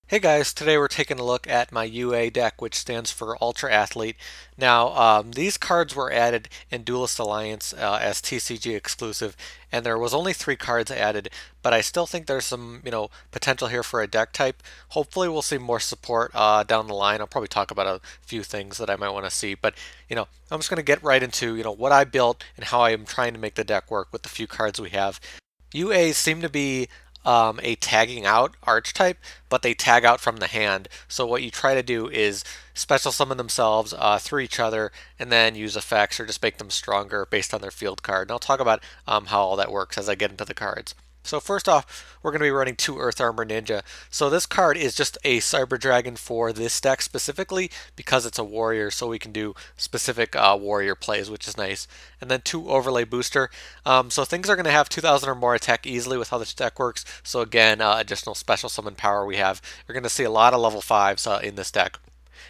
Hey guys, today we're taking a look at my UA deck, which stands for Ultra Athlete. Now, these cards were added in Duelist Alliance as TCG exclusive, and there was only 3 cards added, but I still think there's some, potential here for a deck type. Hopefully we'll see more support down the line. I'll probably talk about a few things that I might want to see, but, I'm just going to get right into, what I built and how I am trying to make the deck work with the few cards we have. UAs seem to be a tagging out archetype, but they tag out from the hand. So what you try to do is special summon themselves through each other and then use effects or just make them stronger based on their field card. And I'll talk about how all that works as I get into the cards. So first off, we're going to be running 2 Earth Armor Ninja. So this card is just a Cyber Dragon for this deck specifically because it's a warrior, so we can do specific warrior plays, which is nice. And then 2 Overlay Booster. So things are going to have 2,000 or more attack easily with how this deck works. So again, additional special summon power we have. You're going to see a lot of level 5s in this deck.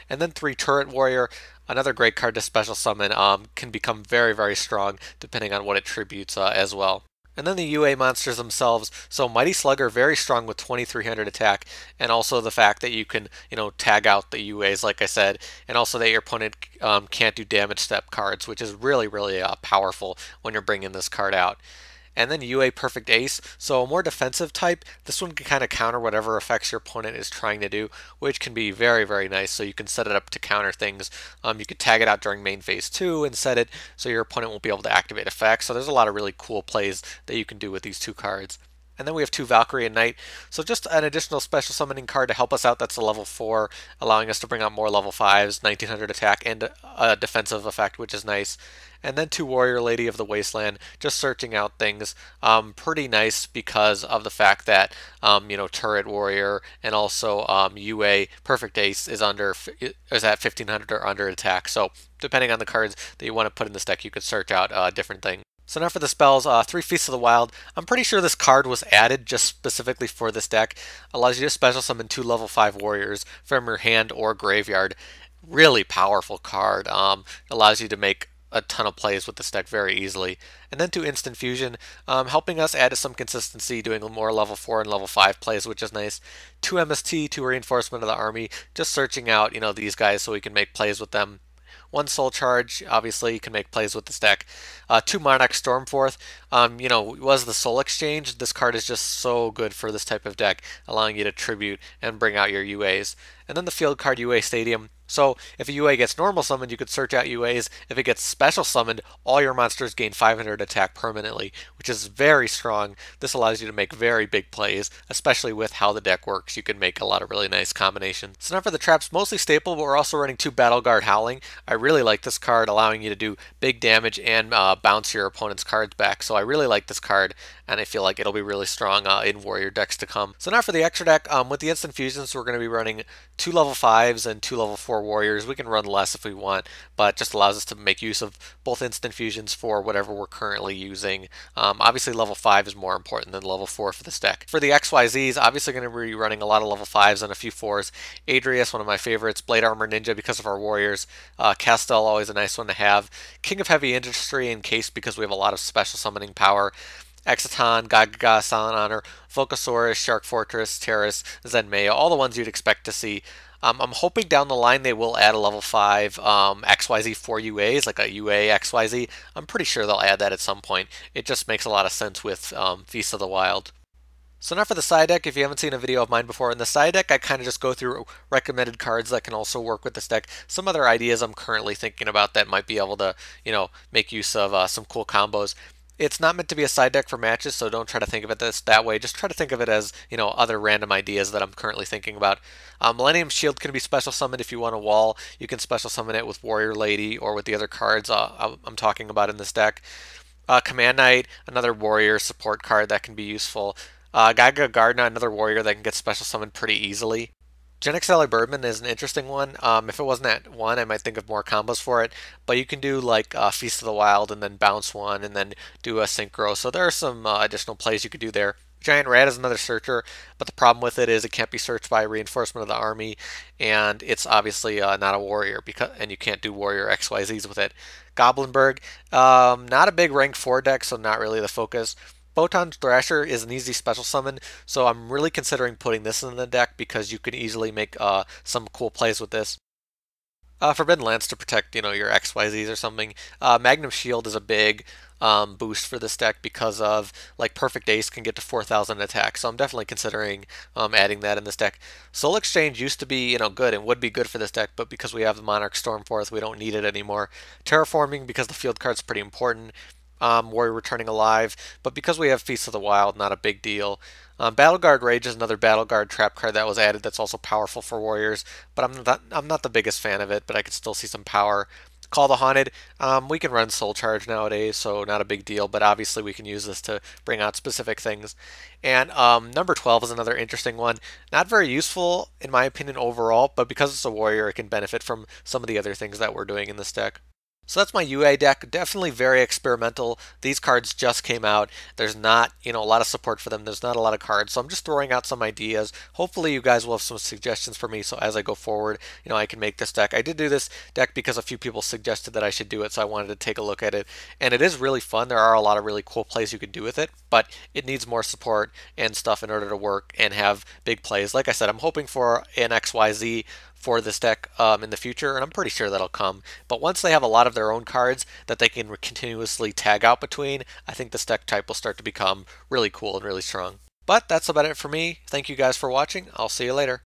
And then 3 Turret Warrior. Another great card to special summon, can become very, very strong depending on what it tributes as well. And then the UA monsters themselves. So Mighty Slugger, very strong with 2,300 attack, and also the fact that you can, tag out the UAs, like I said, and also that your opponent can't do damage step cards, which is really, really powerful when you're bringing this card out. And then UA Perfect Ace, so a more defensive type. This one can kind of counter whatever effects your opponent is trying to do, which can be very, very nice. So you can set it up to counter things. You could tag it out during main phase 2 and set it so your opponent won't be able to activate effects. So there's a lot of really cool plays that you can do with these 2 cards. And then we have 2 Valkyrian Knight. So just an additional special summoning card to help us out. That's a level 4, allowing us to bring out more level 5s, 1900 attack, and a defensive effect, which is nice. And then 2 Warrior Lady of the Wasteland, just searching out things. Pretty nice because of the fact that, Turret Warrior and also UA Perfect Ace is at 1500 or under attack. So depending on the cards that you want to put in this deck, you could search out different things. So now for the spells, 3 Feasts of the Wild. I'm pretty sure this card was added just specifically for this deck. Allows you to special summon 2 level 5 warriors from your hand or graveyard. Really powerful card. Allows you to make a ton of plays with this deck very easily. And then 2 Instant Fusion, helping us add some consistency, doing more level 4 and level 5 plays, which is nice. 2 MST, 2 Reinforcement of the Army, just searching out, these guys so we can make plays with them. 1 Soul Charge, obviously you can make plays with this deck. 2 Monarchs Stormforth, was the Soul Exchange. This card is just so good for this type of deck, allowing you to tribute and bring out your UAs. And then the field card UA Stadium. So if a UA gets normal summoned, you could search out UAs. If it gets special summoned, all your monsters gain 500 attack permanently, which is very strong. This allows you to make very big plays, especially with how the deck works. You can make a lot of really nice combinations. So now for the traps, mostly staple, but we're also running 2 Battleguard Howling. I really like this card, allowing you to do big damage and bounce your opponent's cards back. So I really like this card, and I feel like it'll be really strong in warrior decks to come. So now for the extra deck, with the instant fusions, we're going to be running 2 level 5s and 2 level 4 warriors. We can run less if we want, but just allows us to make use of both instant fusions for whatever we're currently using. Obviously level 5 is more important than level 4 for this deck. For the XYZs, obviously going to be running a lot of level 5s and a few 4s. Adreus, one of my favorites. Blade Armor Ninja because of our warriors. Castel, always a nice one to have. King of Heavy Industry in case because we have a lot of special summoning power. Exciton, Gagaga Cowboy, Volcasaurus, Shark Fortress, Tiras, Zenmaioh, all the ones you'd expect to see. I'm hoping down the line they will add a level 5 XYZ for UAs, like a UA XYZ. I'm pretty sure they'll add that at some point. It just makes a lot of sense with Feast of the Wild. So now for the side deck, if you haven't seen a video of mine before, in the side deck I kind of just go through recommended cards that can also work with this deck. Some other ideas I'm currently thinking about that might be able to, make use of some cool combos. It's not meant to be a side deck for matches, so don't try to think of it that way. Just try to think of it as, other random ideas that I'm currently thinking about. Millennium Shield can be special summoned if you want a wall. You can special summon it with Warrior Lady or with the other cards I'm talking about in this deck. Command Knight, another warrior support card that can be useful. Gagaga Knight, another warrior that can get special summoned pretty easily. Gen Sally Birdman is an interesting one. If it wasn't at 1, I might think of more combos for it. But you can do like Feast of the Wild and then bounce 1 and then do a Synchro. So there are some additional plays you could do there. Giant Rat is another searcher, but the problem with it is it can't be searched by Reinforcement of the Army, and it's obviously not a warrior, and you can't do warrior XYZs with it. Goblinberg, not a big rank 4 deck, so not really the focus. Photon Thrasher is an easy special summon, so I'm really considering putting this in the deck because you can easily make some cool plays with this. Forbidden Lance to protect, your XYZs or something. Magnum Shield is a big boost for this deck because of, like, Perfect Ace can get to 4,000 attack, so I'm definitely considering adding that in this deck. Soul Exchange used to be, good and would be good for this deck, but because we have the Monarchs Stormforth, we don't need it anymore. Terraforming, because the field card's pretty important. Warrior Returning Alive, but because we have Feast of the Wild, not a big deal. Battleguard Rage is another Battleguard trap card that was added that's also powerful for warriors, but I'm not the biggest fan of it, but I can still see some power. Call the Haunted, we can run Soul Charge nowadays, so not a big deal, but obviously we can use this to bring out specific things. And number 12 is another interesting one. Not very useful, in my opinion, overall, but because it's a warrior, it can benefit from some of the other things that we're doing in this deck. So that's my UA deck. Definitely very experimental. These cards just came out. There's not, a lot of support for them. There's not a lot of cards. So I'm just throwing out some ideas. Hopefully you guys will have some suggestions for me so as I go forward, I can make this deck. I did do this deck because a few people suggested that I should do it, so I wanted to take a look at it. And it is really fun. There are a lot of really cool plays you can do with it, but it needs more support and stuff in order to work and have big plays. Like I said, I'm hoping for an XYZ for this deck in the future, and I'm pretty sure that'll come. But once they have a lot of their own cards that they can continuously tag out between, I think this deck type will start to become really cool and really strong. But that's about it for me. Thank you guys for watching. I'll see you later.